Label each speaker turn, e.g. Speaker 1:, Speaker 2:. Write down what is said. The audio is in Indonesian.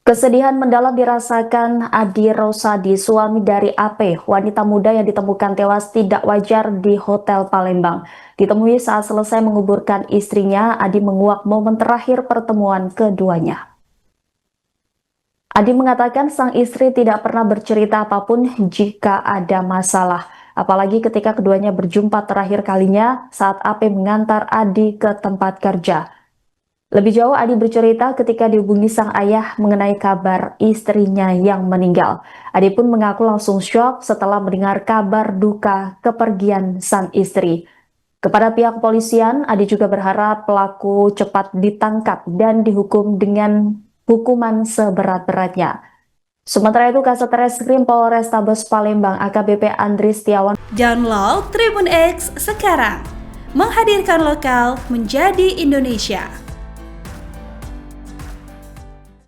Speaker 1: Kesedihan mendalam dirasakan Adi Rosadi, suami dari AP, wanita muda yang ditemukan tewas tidak wajar di Hotel Palembang. Ditemui saat selesai menguburkan istrinya, Adi menguak momen terakhir pertemuan keduanya. Adi mengatakan sang istri tidak pernah bercerita apapun jika ada masalah, apalagi ketika keduanya berjumpa terakhir kalinya saat AP mengantar Adi ke tempat kerja. Lebih jauh, Adi bercerita ketika dihubungi sang ayah mengenai kabar istrinya yang meninggal. Adi pun mengaku langsung syok setelah mendengar kabar duka kepergian sang istri. Kepada pihak kepolisian, Adi juga berharap pelaku cepat ditangkap dan dihukum dengan hukuman seberat-beratnya. Sementara itu, Kasat Reskrim Polrestabes Palembang AKBP Andri Setiawan
Speaker 2: Download Tribun X sekarang, menghadirkan lokal menjadi Indonesia.